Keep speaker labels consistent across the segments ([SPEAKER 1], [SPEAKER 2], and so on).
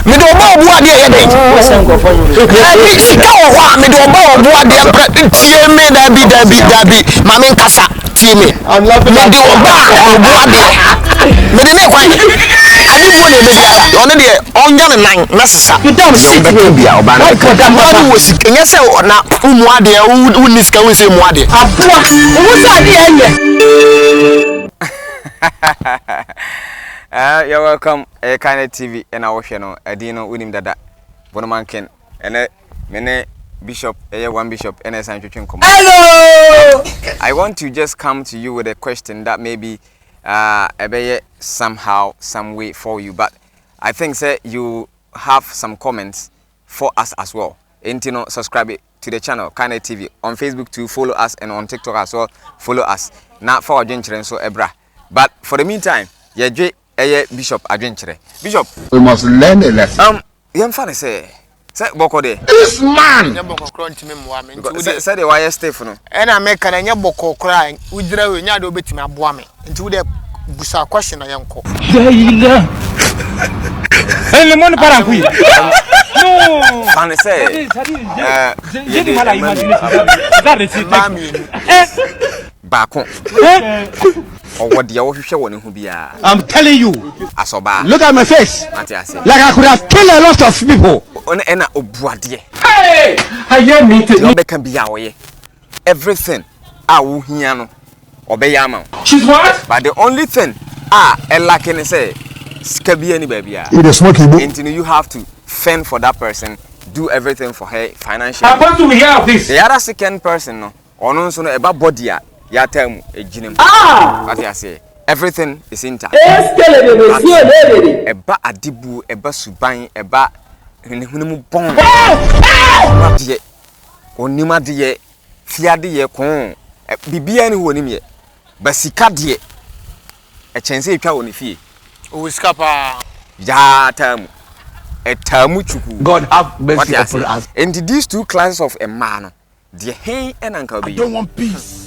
[SPEAKER 1] me do oba obu ade ye den sika wo ho me do oba obu ade tie me dabi ma me nkasa tie me me do oba obu ade me de ne kwan ade bo ne be biara one de onja ne nan na sesa you don sit be bia oba na ka wo sika nya se na umu ade u niska we se mu ade aboa wo se ade ye
[SPEAKER 2] you're welcome Kind TV and our channel Adino Unim Dada Bonomanken and mene Bishop one Bishop and hello. I want to just come to you with a question that maybe somehow some way for you, but I think say you have some comments for us as well. And subscribe to the channel Kind TV on Facebook to follow us, and on TikTok as well follow us. Not for our gentlemen so ebra. But for the meantime, Bishop adventure. Bishop,
[SPEAKER 3] we must learn a lesson.
[SPEAKER 2] Yam fan say boko de.
[SPEAKER 3] This man.
[SPEAKER 1] Boko kro ntimi moa me.
[SPEAKER 2] Say the why Stephen.
[SPEAKER 1] And I make an boko kra udira we nya do betimi aboa me. Nti wo de busa question na yanko.
[SPEAKER 4] El lemon para kui. No.
[SPEAKER 2] Fan say.
[SPEAKER 4] J'ai mal à imaginer ça.
[SPEAKER 2] Bako. Or what the official one who be
[SPEAKER 3] I'm telling you.
[SPEAKER 2] Asoba.
[SPEAKER 3] Look at my face. Like I could have killed a lot of people.
[SPEAKER 2] On ena obuadie.
[SPEAKER 3] Hey! I hear me to
[SPEAKER 2] be can be away. Everything awu hiano obeyama.
[SPEAKER 3] She's what?
[SPEAKER 2] But the only thing lacking say skabi any baby.
[SPEAKER 3] It is smoking book.
[SPEAKER 2] Until you have to fend for that person, do everything for her financially.
[SPEAKER 3] How about we hear of this?
[SPEAKER 2] The other second person no ono so no eba body ya tell a gym. What I say, everything is intact. Eba adibu, eba suban, eba hunimu bon. Madie, onima die, fiade ye kon. Bibia ni woni me. Basika die. E chense etwa woni fie.
[SPEAKER 1] O skapa.
[SPEAKER 2] Ya tamu. E tamu chuku.
[SPEAKER 3] God have mercy upon us.
[SPEAKER 2] And these two classes of a man, the hey and uncle be.
[SPEAKER 3] I don't want peace.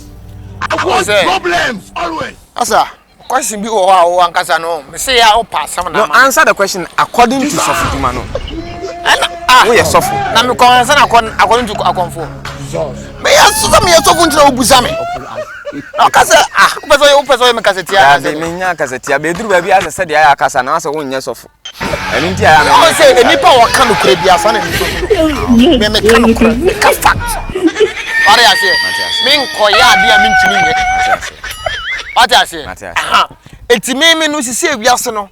[SPEAKER 3] I want problems always.
[SPEAKER 1] Asa, question bi o ankasa no. Me say ya o pass am na.
[SPEAKER 2] No, answer the question according to Sofuduma no. We are Sofu.
[SPEAKER 1] Na me kon answer according to Akonfo. Me ya Sofu ntina obusa me. Akasa upeso me kasetia.
[SPEAKER 2] Ya be menya kasetia be duru ba bi asa se dia ya akasa na asa wonnya Sofu. Eni ntia ya
[SPEAKER 1] na. O say enipa wa kan okure bi asa na Sofu. Me kan okure. Ka fact. What I say? Min koya dia min timi nye. What I say? Enti me no sisi ewiase no.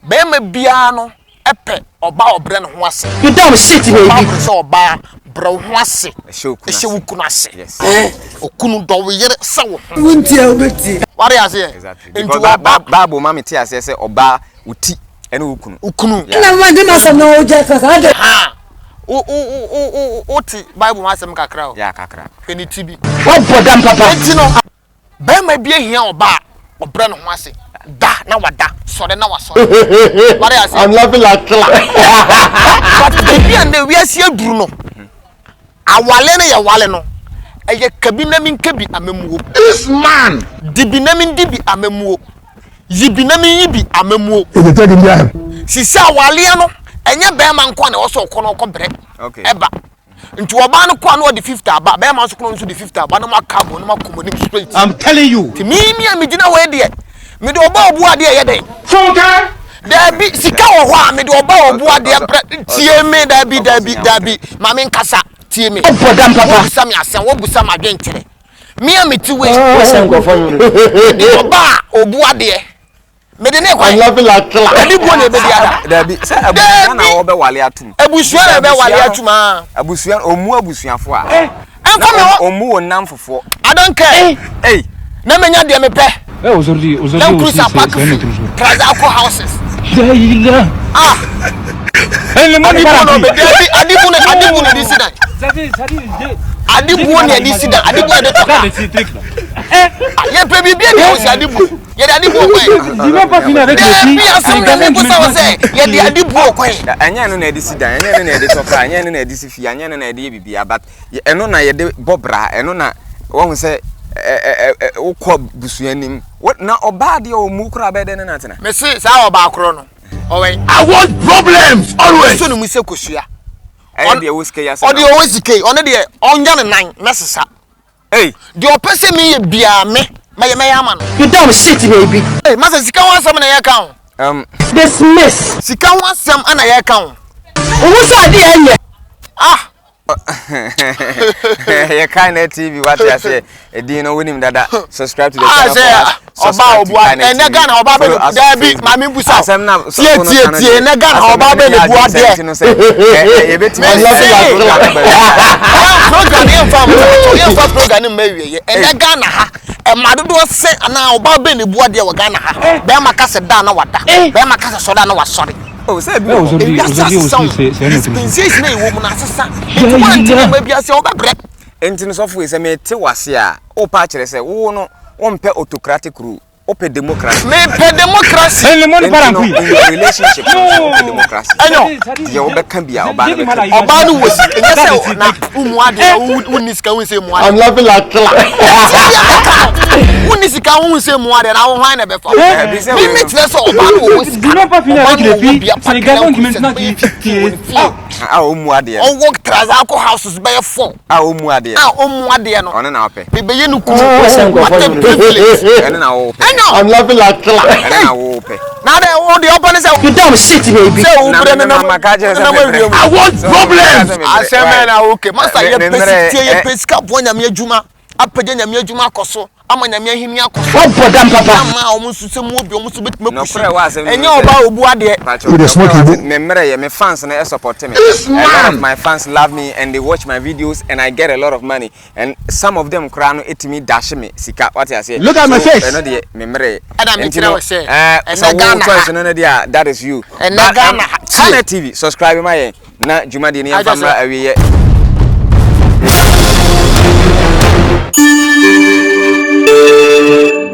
[SPEAKER 1] Be ma bia no epe oba obre ne ho ase. You don't shit me bi so oba bro ho ase. Ehye wukunu ase. Okunu do we yere se wo. Wuntia obeti. What I say?
[SPEAKER 2] Enti Bible ma me ti ase se oba uti ene wukunu.
[SPEAKER 1] Ukunu.
[SPEAKER 5] Na ma de ma so no je kaka.
[SPEAKER 1] Oti Bible ma sem kakra o.
[SPEAKER 2] Ya kakra.
[SPEAKER 1] Feni tibi.
[SPEAKER 3] What for them papa?
[SPEAKER 1] Enti no. Be ma bia hia oba obre ne ho ase. Da na wada. So na wa so. What I say?
[SPEAKER 3] I'm laughing like killer.
[SPEAKER 1] But the bia na we asie duru no. Awale na ya wale no. Eye kabina min kabi amemuo.
[SPEAKER 3] This man.
[SPEAKER 1] Dibina min dibi amemuo. Yibina min yibi amemuo.
[SPEAKER 3] Is it taking time?
[SPEAKER 1] Sisa awale no. Enye be man kwa na oso kono bre.
[SPEAKER 2] Okay.
[SPEAKER 1] Eba. Nti oba no kwa no the 50 aba. Be man so kono nso the 50 aba no makabo no makomo straight.
[SPEAKER 3] I'm telling you.
[SPEAKER 1] Ti mi me gina we de. Me de oba obu ade ye den.
[SPEAKER 3] Funka.
[SPEAKER 1] Da bi sika wo ho a me de oba obu ade tie me da bi. Ma me nkasa tie me.
[SPEAKER 3] For them papa.
[SPEAKER 1] Busa me asen wo busa ma dwenkyere. Me a me ti we. De oba obu ade. Me de ne kwa.
[SPEAKER 3] I'm laughing like killer.
[SPEAKER 1] Ani bo ne be dia.
[SPEAKER 2] Da bi say abusuan na wo be wale atum.
[SPEAKER 1] Abusuan na be wale atum a.
[SPEAKER 2] Abusuan omu abusuafo a.
[SPEAKER 1] Enko me wo.
[SPEAKER 2] Omu wonam fofo.
[SPEAKER 1] I don't care.
[SPEAKER 2] Hey.
[SPEAKER 1] Na menya de me pe.
[SPEAKER 4] Aujourd'hui aussi
[SPEAKER 1] Plaza houses.
[SPEAKER 4] El lemon para kui.
[SPEAKER 1] Adibu ne disida. Adibu ne disida. Adibu de toka. Ye pe bibia de o si adibu. Ye de adibu okwen.
[SPEAKER 4] Dis même pas finir avec le
[SPEAKER 1] si. Ye de adibu okwen.
[SPEAKER 2] Anya no na disida, anya no na de toka, anya no na disifia, anya no na de bibia, but eno na ye de bobra, eno na won say ukọ busuanim na oba de o mu kura be de na tena
[SPEAKER 1] me se sa oba akro no
[SPEAKER 3] I want problems always.
[SPEAKER 1] So no mu se kosua.
[SPEAKER 2] On the whiskey ya say.
[SPEAKER 1] On the whiskey, on the onya ne nan mesesa.
[SPEAKER 2] Hey,
[SPEAKER 1] the opese me ye bia me ama no.
[SPEAKER 5] You dumb shit, baby.
[SPEAKER 1] Hey, masa sika wansam na ye kan.
[SPEAKER 5] Dismiss.
[SPEAKER 1] Sika wansam ana ye kan.
[SPEAKER 5] Who said the
[SPEAKER 1] Ah.
[SPEAKER 2] You kind of TV what I say. Do you know winning that? Subscribe to the
[SPEAKER 1] channel.
[SPEAKER 2] Oba
[SPEAKER 1] obua ena ga na oba be da bi mami busa. Tie ena ga na oba be le bua de.
[SPEAKER 2] E beti
[SPEAKER 1] program e fam so ye program me wie ena ga na ha e madodo se ana oba be le bua de we ga na ha be maka se da na wada be maka se so da na wasori.
[SPEAKER 2] Oh, say be
[SPEAKER 1] dispensation na e wo mu na sesa. Nti wan ti ma bia se oba bre.
[SPEAKER 2] Enti no sofo e se me te wase a o pa kire se wo no on pe autocratic rule open democracy
[SPEAKER 1] me pe democracy
[SPEAKER 4] le mon paranku
[SPEAKER 2] relationship open democracy
[SPEAKER 1] enyo
[SPEAKER 2] ye wo be kan bia oba
[SPEAKER 1] no wosi enye se na umu ade unisika wonse mu ade
[SPEAKER 3] I'm laughing like
[SPEAKER 1] unisika wonse mu ade na wo hwan na be fa me metre so oba no wosi
[SPEAKER 4] non pas finir avec les filles c'est les garçons qui maintenant
[SPEAKER 2] ah o mu ade
[SPEAKER 1] on work transaco houses be 4
[SPEAKER 2] ah o mu ade
[SPEAKER 1] no
[SPEAKER 2] on na ope
[SPEAKER 1] me be ye no ku
[SPEAKER 2] na wo ope
[SPEAKER 3] I'm laughing like
[SPEAKER 2] na wo ope
[SPEAKER 1] now they all the open say
[SPEAKER 5] You dumb shit, baby.
[SPEAKER 1] say o bre na
[SPEAKER 3] I want problems.
[SPEAKER 1] I say man okay master ye pesi ye pesika bo nyame adwuma apagya nyame adwuma akoso ama nyame ahini akoso
[SPEAKER 5] What for them, papa?
[SPEAKER 1] ama o musu se mu obi o musu betima kushi enye oba obu ade
[SPEAKER 2] me mere ye me fans na support me a lot of my fans love me and they watch my videos and I get a lot of money and some of them cry no etimi dash me sika what I say
[SPEAKER 3] Look at my face.
[SPEAKER 2] no dey me mere
[SPEAKER 1] Adam me tell say
[SPEAKER 2] that is you
[SPEAKER 1] and Ghana
[SPEAKER 2] Channel TV subscribe my na juma de ni family awie